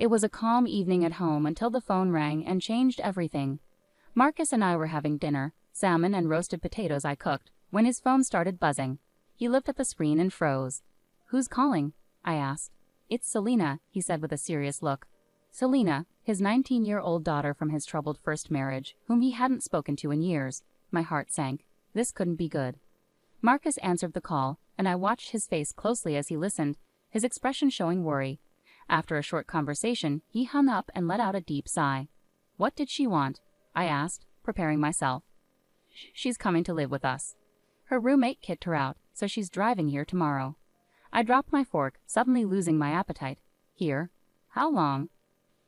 It was a calm evening at home until the phone rang and changed everything. Marcus and I were having dinner, salmon and roasted potatoes I cooked, when his phone started buzzing. He looked at the screen and froze. "Who's calling?" I asked. "It's Selena," he said with a serious look. Selena, his 19-year-old daughter from his troubled first marriage, whom he hadn't spoken to in years. My heart sank. This couldn't be good. Marcus answered the call, and I watched his face closely as he listened, his expression showing worry. After a short conversation, he hung up and let out a deep sigh. "What did she want?" I asked, preparing myself. "She's coming to live with us. Her roommate kicked her out, so she's driving here tomorrow." I dropped my fork, suddenly losing my appetite. "Here? How long?"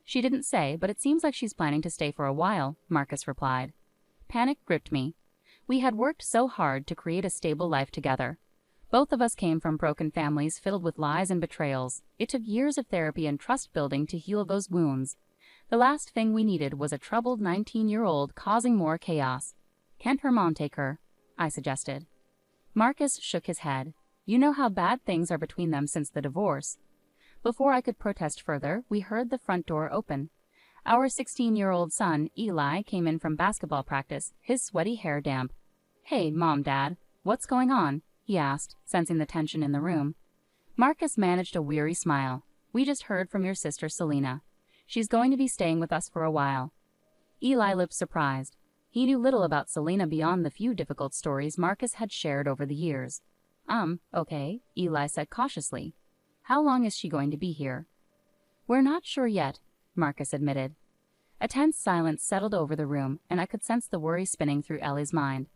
"She didn't say, but it seems like she's planning to stay for a while," Marcus replied. Panic gripped me. We had worked so hard to create a stable life together. Both of us came from broken families filled with lies and betrayals. It took years of therapy and trust building to heal those wounds. The last thing we needed was a troubled 19-year-old causing more chaos. "Can't her mom take her?" I suggested. Marcus shook his head. "You know how bad things are between them since the divorce." Before I could protest further, we heard the front door open. Our 16-year-old son, Eli, came in from basketball practice, his sweaty hair damp. "Hey, Mom, Dad, what's going on?" he asked, sensing the tension in the room. Marcus managed a weary smile. "We just heard from your sister Selena. She's going to be staying with us for a while." Eli looked surprised. He knew little about Selena beyond the few difficult stories Marcus had shared over the years. Okay," Eli said cautiously. "How long is she going to be here?" "We're not sure yet," Marcus admitted. A tense silence settled over the room, and I could sense the worry spinning through Ellie's mind.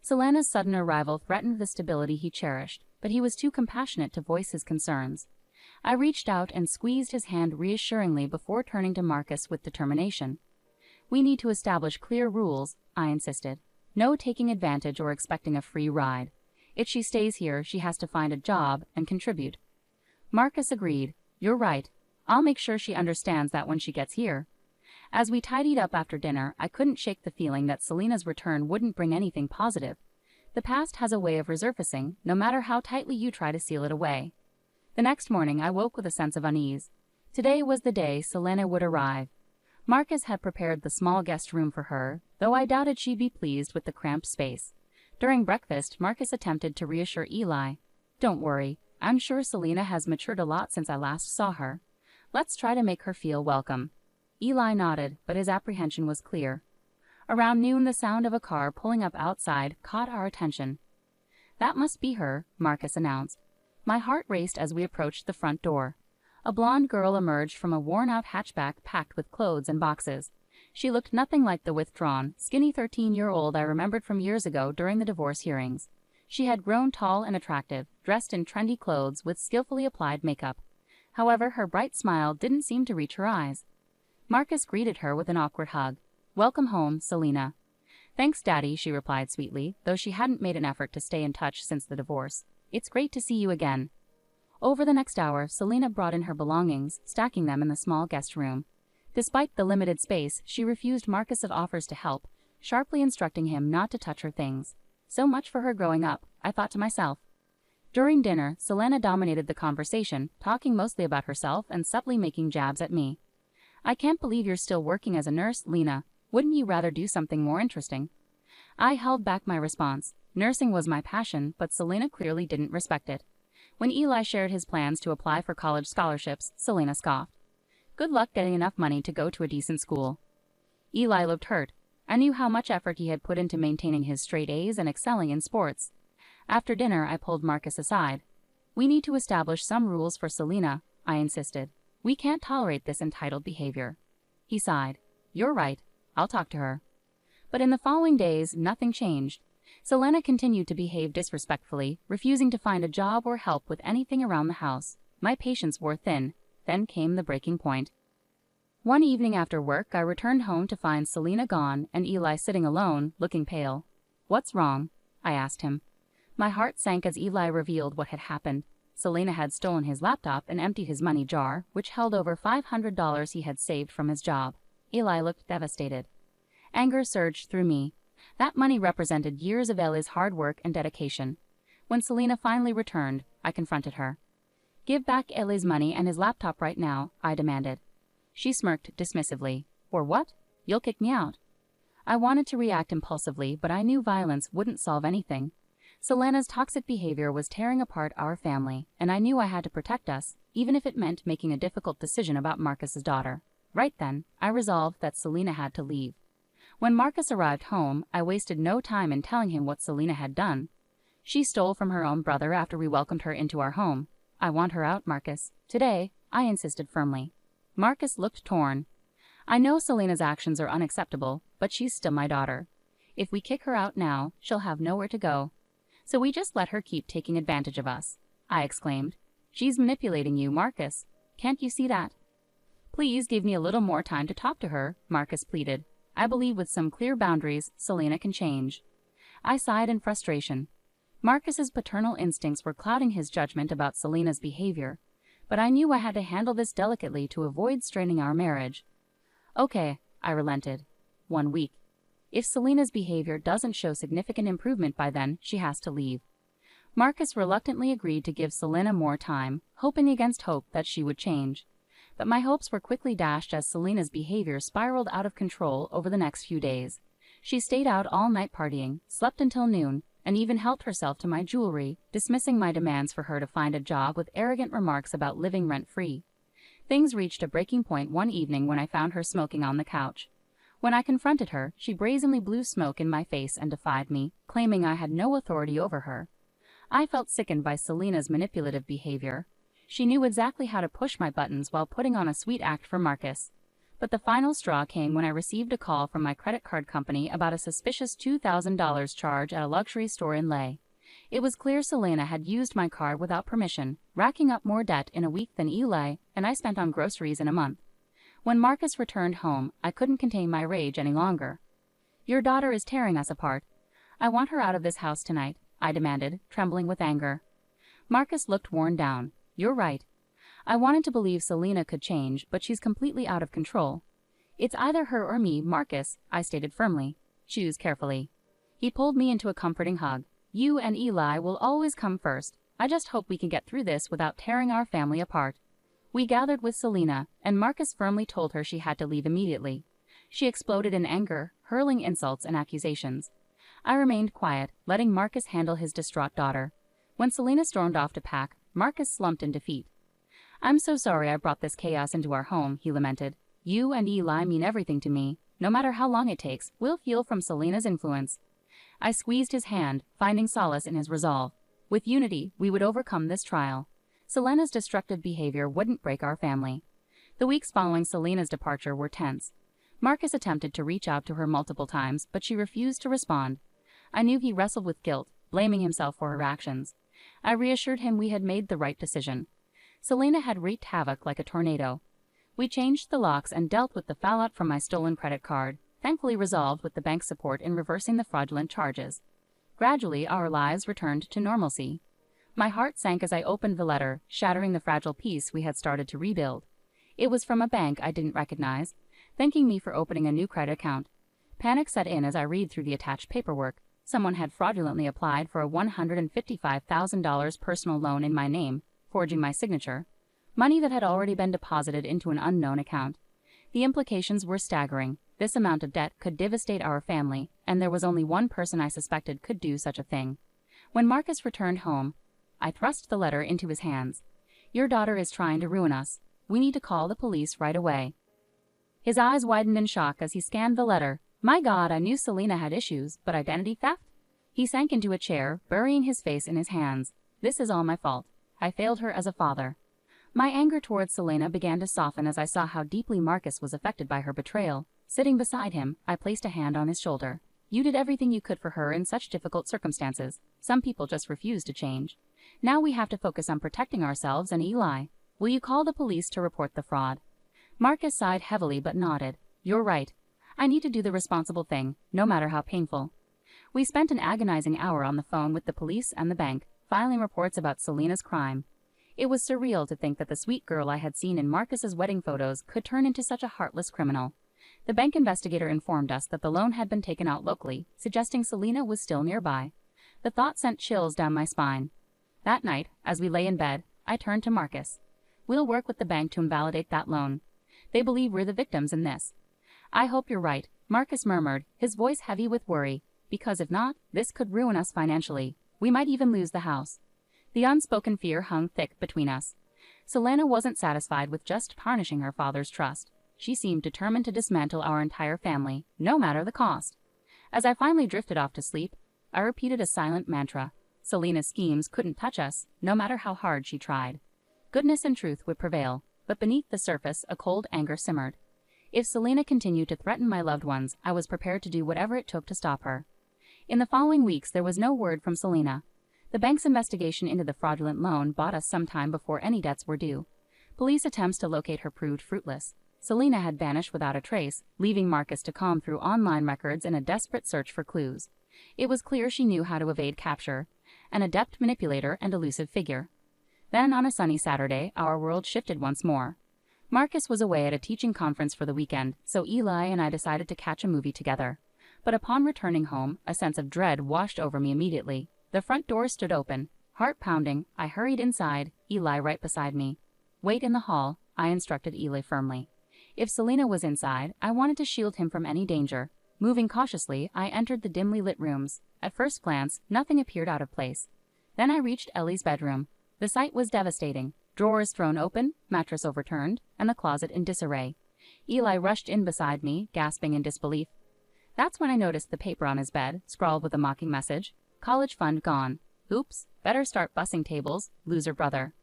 Selena's sudden arrival threatened the stability he cherished, but he was too compassionate to voice his concerns. I reached out and squeezed his hand reassuringly before turning to Marcus with determination. "We need to establish clear rules," I insisted. "No taking advantage or expecting a free ride. If she stays here, she has to find a job and contribute." Marcus agreed. "You're right. I'll make sure she understands that when she gets here." As we tidied up after dinner, I couldn't shake the feeling that Selena's return wouldn't bring anything positive. The past has a way of resurfacing, no matter how tightly you try to seal it away. The next morning, I woke with a sense of unease. Today was the day Selena would arrive. Marcus had prepared the small guest room for her, though I doubted she'd be pleased with the cramped space. During breakfast, Marcus attempted to reassure Eli. "Don't worry, I'm sure Selena has matured a lot since I last saw her. Let's try to make her feel welcome." Eli nodded, but his apprehension was clear. Around noon, the sound of a car pulling up outside caught our attention. "That must be her," Marcus announced. My heart raced as we approached the front door. A blonde girl emerged from a worn-out hatchback packed with clothes and boxes. She looked nothing like the withdrawn, skinny 13-year-old I remembered from years ago during the divorce hearings. She had grown tall and attractive, dressed in trendy clothes with skillfully applied makeup. However, her bright smile didn't seem to reach her eyes. Marcus greeted her with an awkward hug. "Welcome home, Selena." "Thanks, Daddy," she replied sweetly, though she hadn't made an effort to stay in touch since the divorce. "It's great to see you again." Over the next hour, Selena brought in her belongings, stacking them in the small guest room. Despite the limited space, she refused Marcus's offers to help, sharply instructing him not to touch her things. So much for her growing up, I thought to myself. During dinner, Selena dominated the conversation, talking mostly about herself and subtly making jabs at me. "I can't believe you're still working as a nurse, Lena. Wouldn't you rather do something more interesting?" I held back my response. Nursing was my passion, but Selena clearly didn't respect it. When Eli shared his plans to apply for college scholarships, Selena scoffed. "Good luck getting enough money to go to a decent school." Eli looked hurt. I knew how much effort he had put into maintaining his straight A's and excelling in sports. After dinner, I pulled Marcus aside. "We need to establish some rules for Selena," I insisted. "We can't tolerate this entitled behavior." He sighed. "You're right. I'll talk to her." But in the following days, nothing changed. Selena continued to behave disrespectfully, refusing to find a job or help with anything around the house. My patience wore thin. Then came the breaking point. One evening after work, I returned home to find Selena gone and Eli sitting alone, looking pale. "What's wrong?" I asked him. My heart sank as Eli revealed what had happened. Selena had stolen his laptop and emptied his money jar, which held over $500 he had saved from his job. Eli looked devastated. Anger surged through me. That money represented years of Eli's hard work and dedication. When Selena finally returned, I confronted her. "Give back Eli's money and his laptop right now," I demanded. She smirked dismissively. "For what? You'll kick me out." I wanted to react impulsively, but I knew violence wouldn't solve anything. Selena's toxic behavior was tearing apart our family, and I knew I had to protect us, even if it meant making a difficult decision about Marcus's daughter. Right then, I resolved that Selena had to leave. When Marcus arrived home, I wasted no time in telling him what Selena had done. She stole from her own brother after we welcomed her into our home. "I want her out, Marcus. Today," I insisted firmly. Marcus looked torn. "I know Selena's actions are unacceptable, but she's still my daughter. If we kick her out now, she'll have nowhere to go. So we just let her keep taking advantage of us," I exclaimed. "She's manipulating you, Marcus. Can't you see that?" "Please give me a little more time to talk to her," Marcus pleaded. "I believe with some clear boundaries, Selena can change." I sighed in frustration. Marcus's paternal instincts were clouding his judgment about Selena's behavior, but I knew I had to handle this delicately to avoid straining our marriage. "Okay," I relented. 1 week. If Selena's behavior doesn't show significant improvement by then, she has to leave." Marcus reluctantly agreed to give Selena more time, hoping against hope that she would change. But my hopes were quickly dashed as Selena's behavior spiraled out of control over the next few days. She stayed out all night partying, slept until noon, and even helped herself to my jewelry, dismissing my demands for her to find a job with arrogant remarks about living rent-free. Things reached a breaking point one evening when I found her smoking on the couch. When I confronted her, she brazenly blew smoke in my face and defied me, claiming I had no authority over her. I felt sickened by Selena's manipulative behavior. She knew exactly how to push my buttons while putting on a sweet act for Marcus. But the final straw came when I received a call from my credit card company about a suspicious $2,000 charge at a luxury store in Leh. It was clear Selena had used my card without permission, racking up more debt in a week than Eli and I spent on groceries in a month. When Marcus returned home, I couldn't contain my rage any longer. "Your daughter is tearing us apart. I want her out of this house tonight," I demanded, trembling with anger. Marcus looked worn down. "You're right. I wanted to believe Selena could change, but she's completely out of control. It's either her or me, Marcus," I stated firmly. "Choose carefully." He pulled me into a comforting hug. "You and Eli will always come first. I just hope we can get through this without tearing our family apart." We gathered with Selena, and Marcus firmly told her she had to leave immediately. She exploded in anger, hurling insults and accusations. I remained quiet, letting Marcus handle his distraught daughter. When Selena stormed off to pack, Marcus slumped in defeat. "I'm so sorry I brought this chaos into our home," he lamented. "You and Eli mean everything to me. No matter how long it takes, we'll heal from Selena's influence." I squeezed his hand, finding solace in his resolve. With unity, we would overcome this trial. Selena's destructive behavior wouldn't break our family. The weeks following Selena's departure were tense. Marcus attempted to reach out to her multiple times, but she refused to respond. I knew he wrestled with guilt, blaming himself for her actions. I reassured him we had made the right decision. Selena had wreaked havoc like a tornado. We changed the locks and dealt with the fallout from my stolen credit card, thankfully resolved with the bank's support in reversing the fraudulent charges. Gradually, our lives returned to normalcy. My heart sank as I opened the letter, shattering the fragile peace we had started to rebuild. It was from a bank I didn't recognize, thanking me for opening a new credit account. Panic set in as I read through the attached paperwork. Someone had fraudulently applied for a $155,000 personal loan in my name, forging my signature. Money that had already been deposited into an unknown account. The implications were staggering. This amount of debt could devastate our family, and there was only one person I suspected could do such a thing. When Marcus returned home, I thrust the letter into his hands. "Your daughter is trying to ruin us. We need to call the police right away." His eyes widened in shock as he scanned the letter. My God, I knew Selena had issues, but identity theft? He sank into a chair, burying his face in his hands. "This is all my fault. I failed her as a father." My anger towards Selena began to soften as I saw how deeply Marcus was affected by her betrayal. Sitting beside him, I placed a hand on his shoulder. "You did everything you could for her in such difficult circumstances. Some people just refuse to change. Now we have to focus on protecting ourselves and Eli. Will you call the police to report the fraud?" Marcus sighed heavily but nodded. "You're right. I need to do the responsible thing, no matter how painful." We spent an agonizing hour on the phone with the police and the bank, filing reports about Selena's crime. It was surreal to think that the sweet girl I had seen in Marcus's wedding photos could turn into such a heartless criminal. The bank investigator informed us that the loan had been taken out locally, suggesting Selena was still nearby. The thought sent chills down my spine. That night, as we lay in bed, I turned to Marcus. "We'll work with the bank to invalidate that loan. They believe we're the victims in this. I hope you're right, Marcus murmured, his voice heavy with worry, because if not, this could ruin us financially. We might even lose the house. The unspoken fear hung thick between us. Selena wasn't satisfied with just tarnishing her father's trust. She seemed determined to dismantle our entire family, no matter the cost. As I finally drifted off to sleep, I repeated a silent mantra. Selena's schemes couldn't touch us, no matter how hard she tried. Goodness and truth would prevail, but beneath the surface a cold anger simmered. If Selena continued to threaten my loved ones, I was prepared to do whatever it took to stop her. In the following weeks there was no word from Selena. The bank's investigation into the fraudulent loan bought us some time before any debts were due. Police attempts to locate her proved fruitless. Selena had vanished without a trace, leaving Marcus to comb through online records in a desperate search for clues. It was clear she knew how to evade capture, an adept manipulator and elusive figure. Then on a sunny Saturday, our world shifted once more. Marcus was away at a teaching conference for the weekend, so Eli and I decided to catch a movie together. But upon returning home, a sense of dread washed over me immediately. The front door stood open. Heart pounding, I hurried inside, Eli right beside me. Wait in the hall, I instructed Eli firmly. If Selena was inside, I wanted to shield him from any danger. Moving cautiously, I entered the dimly lit rooms. At first glance, nothing appeared out of place. Then I reached Ellie's bedroom. The sight was devastating. Drawers thrown open, mattress overturned, and the closet in disarray. Eli rushed in beside me, gasping in disbelief. That's when I noticed the paper on his bed, scrawled with a mocking message. College fund gone. Oops, better start bussing tables, loser brother.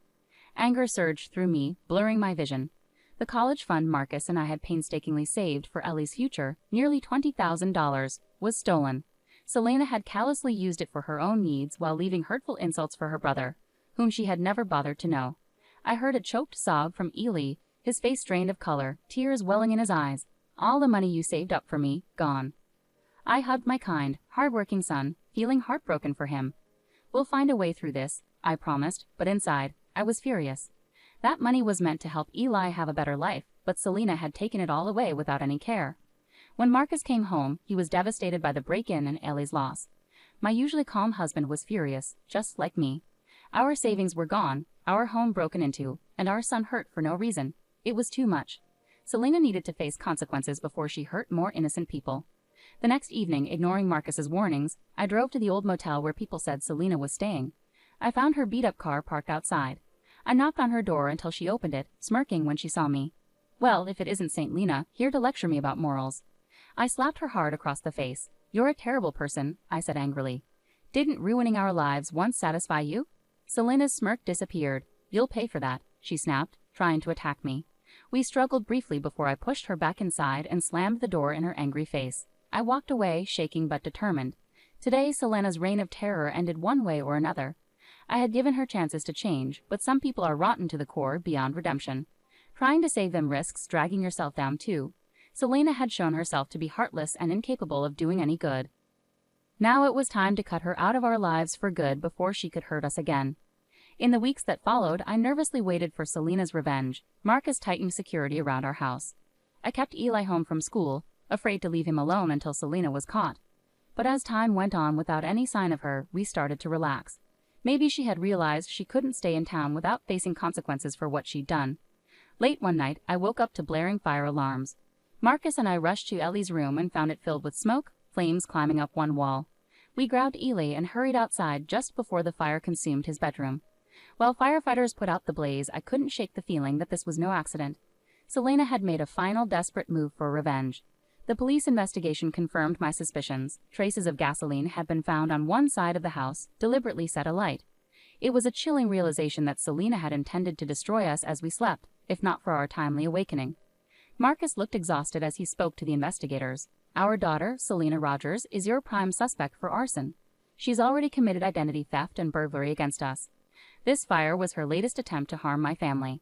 Anger surged through me, blurring my vision. The college fund Marcus and I had painstakingly saved for Ellie's future, nearly $20,000, was stolen. Selena had callously used it for her own needs while leaving hurtful insults for her brother, whom she had never bothered to know. I heard a choked sob from Eli, his face drained of color, tears welling in his eyes. All the money you saved up for me, gone. I hugged my kind, hard-working son, feeling heartbroken for him. We'll find a way through this, I promised, but inside, I was furious. That money was meant to help Eli have a better life, but Selena had taken it all away without any care. When Marcus came home, he was devastated by the break-in and Ellie's loss. My usually calm husband was furious, just like me. Our savings were gone, our home broken into, and our son hurt for no reason. It was too much. Selena needed to face consequences before she hurt more innocent people. The next evening, ignoring Marcus's warnings, I drove to the old motel where people said Selena was staying. I found her beat-up car parked outside. I knocked on her door until she opened it, smirking when she saw me. Well, if it isn't St. Lena, here to lecture me about morals. I slapped her hard across the face. You're a terrible person, I said angrily. Didn't ruining our lives once satisfy you? Selena's smirk disappeared. You'll pay for that, she snapped, trying to attack me. We struggled briefly before I pushed her back inside and slammed the door in her angry face. I walked away, shaking but determined. Today, Selena's reign of terror ended one way or another. I had given her chances to change, but some people are rotten to the core beyond redemption. Trying to save them risks dragging yourself down too. Selena had shown herself to be heartless and incapable of doing any good. Now it was time to cut her out of our lives for good before she could hurt us again. In the weeks that followed, I nervously waited for Selena's revenge. Marcus tightened security around our house. I kept Eli home from school, afraid to leave him alone until Selena was caught. But as time went on without any sign of her, we started to relax. Maybe she had realized she couldn't stay in town without facing consequences for what she'd done. Late one night, I woke up to blaring fire alarms. Marcus and I rushed to Ellie's room and found it filled with smoke, flames climbing up one wall. We grabbed Eli and hurried outside just before the fire consumed his bedroom. While firefighters put out the blaze, I couldn't shake the feeling that this was no accident. Selena had made a final desperate move for revenge. The police investigation confirmed my suspicions. Traces of gasoline had been found on one side of the house, deliberately set alight. It was a chilling realization that Selena had intended to destroy us as we slept, if not for our timely awakening. Marcus looked exhausted as he spoke to the investigators. Our daughter, Selena Rogers, is your prime suspect for arson. She's already committed identity theft and burglary against us. This fire was her latest attempt to harm my family.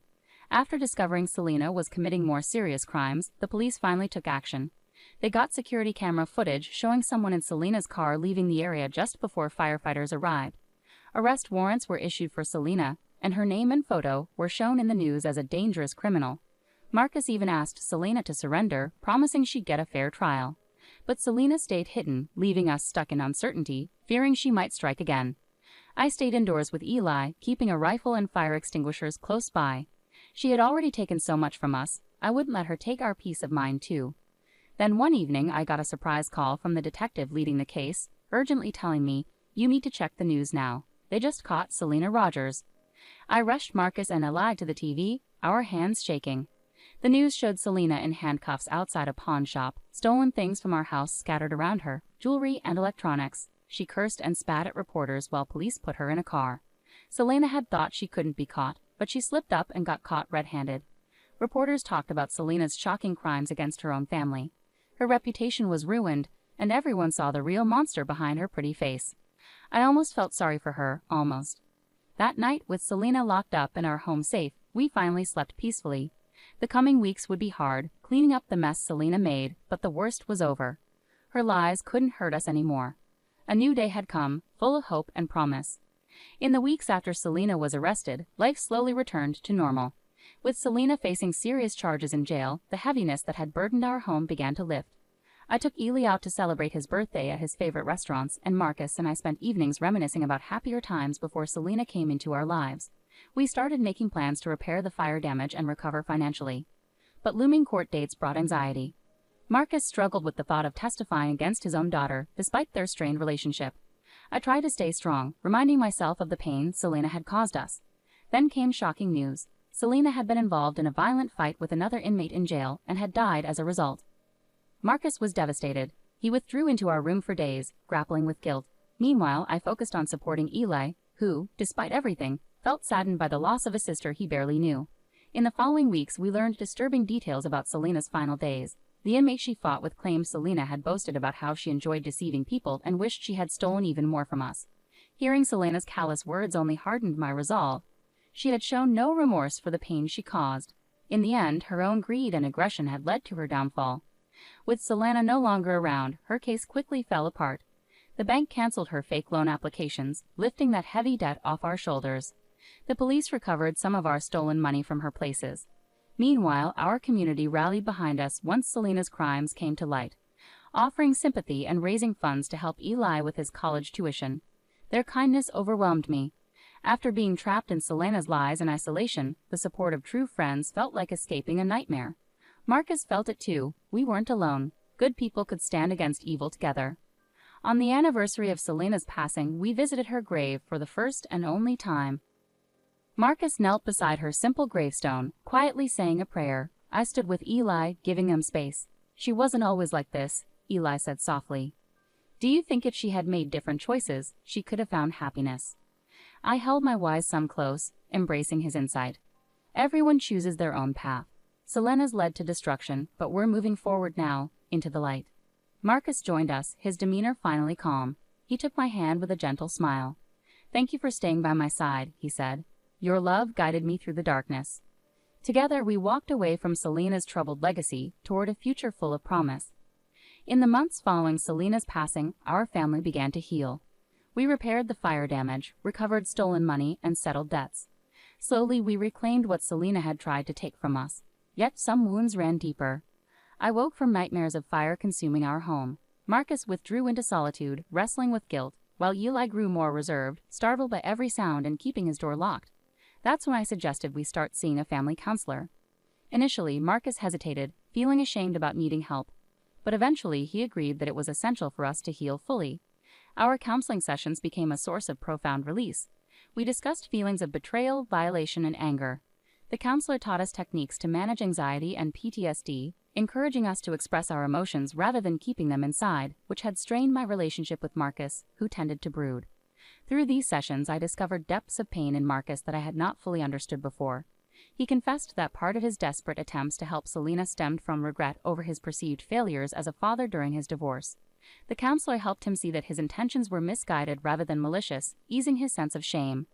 After discovering Selena was committing more serious crimes, the police finally took action. They got security camera footage showing someone in Selena's car leaving the area just before firefighters arrived. Arrest warrants were issued for Selena, and her name and photo were shown in the news as a dangerous criminal. Marcus even asked Selena to surrender, promising she'd get a fair trial. But Selena stayed hidden, leaving us stuck in uncertainty, fearing she might strike again. I stayed indoors with Eli, keeping a rifle and fire extinguishers close by. She had already taken so much from us. I wouldn't let her take our peace of mind too. Then one evening I got a surprise call from the detective leading the case, urgently telling me, "You need to check the news now. They just caught Selena Rogers." I rushed Marcus and Eli to the TV, our hands shaking. The news showed Selena in handcuffs outside a pawn shop, stolen things from our house scattered around her, jewelry and electronics. She cursed and spat at reporters while police put her in a car. Selena had thought she couldn't be caught, but she slipped up and got caught red-handed. Reporters talked about Selena's shocking crimes against her own family. Her reputation was ruined, and everyone saw the real monster behind her pretty face. I almost felt sorry for her, almost. That night, with Selena locked up and our home safe, we finally slept peacefully. The coming weeks would be hard, cleaning up the mess Selena made, but the worst was over. Her lies couldn't hurt us anymore. A new day had come, full of hope and promise. In the weeks after Selena was arrested, life slowly returned to normal. With Selena facing serious charges in jail, the heaviness that had burdened our home began to lift. I took Ely out to celebrate his birthday at his favorite restaurants, and Marcus and I spent evenings reminiscing about happier times before Selena came into our lives. We started making plans to repair the fire damage and recover financially. But looming court dates brought anxiety. Marcus struggled with the thought of testifying against his own daughter, despite their strained relationship. I tried to stay strong, reminding myself of the pain Selena had caused us. Then came shocking news. Selena had been involved in a violent fight with another inmate in jail and had died as a result. Marcus was devastated. He withdrew into our room for days, grappling with guilt. Meanwhile, I focused on supporting Eli, who, despite everything, felt saddened by the loss of a sister he barely knew. In the following weeks, we learned disturbing details about Selena's final days. The inmate she fought with claimed Selena had boasted about how she enjoyed deceiving people and wished she had stolen even more from us. Hearing Selena's callous words only hardened my resolve. She had shown no remorse for the pain she caused. In the end, her own greed and aggression had led to her downfall. With Selena no longer around, her case quickly fell apart. The bank canceled her fake loan applications, lifting that heavy debt off our shoulders. The police recovered some of our stolen money from her places. Meanwhile, our community rallied behind us once Selena's crimes came to light, offering sympathy and raising funds to help Eli with his college tuition. Their kindness overwhelmed me. After being trapped in Selena's lies and isolation, the support of true friends felt like escaping a nightmare. Marcus felt it too. We weren't alone. Good people could stand against evil together. On the anniversary of Selena's passing, we visited her grave for the first and only time. Marcus knelt beside her simple gravestone, quietly saying a prayer. I stood with Eli, giving him space. "She wasn't always like this," Eli said softly. "Do you think if she had made different choices, she could have found happiness?" I held my wise son close, embracing his insight. Everyone chooses their own path. Selena's led to destruction, but we're moving forward now, into the light. Marcus joined us, his demeanor finally calm. He took my hand with a gentle smile. "Thank you for staying by my side," he said. "Your love guided me through the darkness." Together we walked away from Selena's troubled legacy toward a future full of promise. In the months following Selena's passing, our family began to heal. We repaired the fire damage, recovered stolen money, and settled debts. Slowly we reclaimed what Selena had tried to take from us. Yet some wounds ran deeper. I woke from nightmares of fire consuming our home. Marcus withdrew into solitude, wrestling with guilt, while Eli grew more reserved, startled by every sound and keeping his door locked. That's when I suggested we start seeing a family counselor. Initially, Marcus hesitated, feeling ashamed about needing help. But eventually, he agreed that it was essential for us to heal fully. Our counseling sessions became a source of profound release. We discussed feelings of betrayal, violation, and anger. The counselor taught us techniques to manage anxiety and PTSD, encouraging us to express our emotions rather than keeping them inside, which had strained my relationship with Marcus, who tended to brood. Through these sessions, I discovered depths of pain in Marcus that I had not fully understood before. He confessed that part of his desperate attempts to help Selena stemmed from regret over his perceived failures as a father during his divorce. The counselor helped him see that his intentions were misguided rather than malicious, easing his sense of shame.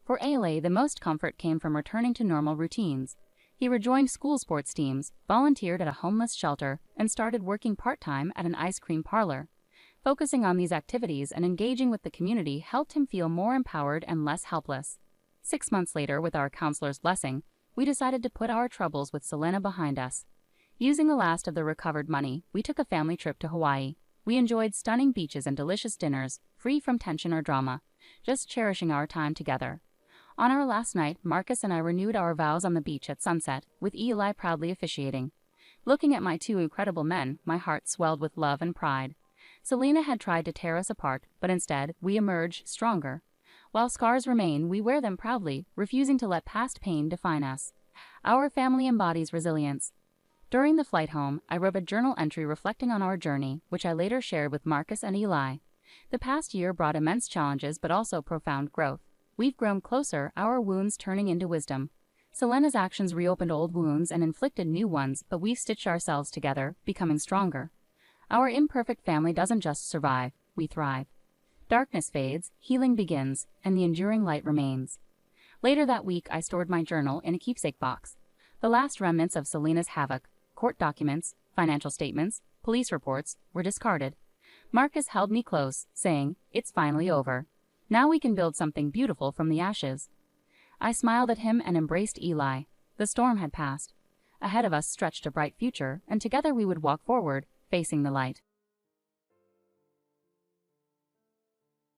For Ailey, the most comfort came from returning to normal routines. He rejoined school sports teams, volunteered at a homeless shelter, and started working part-time at an ice cream parlor. Focusing on these activities and engaging with the community helped him feel more empowered and less helpless. 6 months later, with our counselor's blessing, we decided to put our troubles with Selena behind us. Using the last of the recovered money, we took a family trip to Hawaii. We enjoyed stunning beaches and delicious dinners, free from tension or drama, just cherishing our time together. On our last night, Marcus and I renewed our vows on the beach at sunset, with Eli proudly officiating. Looking at my two incredible men, my heart swelled with love and pride. Selena had tried to tear us apart, but instead, we emerged stronger. While scars remain, we wear them proudly, refusing to let past pain define us. Our family embodies resilience. During the flight home, I wrote a journal entry reflecting on our journey, which I later shared with Marcus and Eli. The past year brought immense challenges but also profound growth. We've grown closer, our wounds turning into wisdom. Selena's actions reopened old wounds and inflicted new ones, but we've stitched ourselves together, becoming stronger. Our imperfect family doesn't just survive, we thrive. Darkness fades, healing begins, and the enduring light remains. Later that week, I stored my journal in a keepsake box. The last remnants of Selena's havoc, court documents, financial statements, police reports, were discarded. Marcus held me close, saying, "It's finally over. Now we can build something beautiful from the ashes." I smiled at him and embraced Eli. The storm had passed. Ahead of us stretched a bright future, and together we would walk forward, facing the light.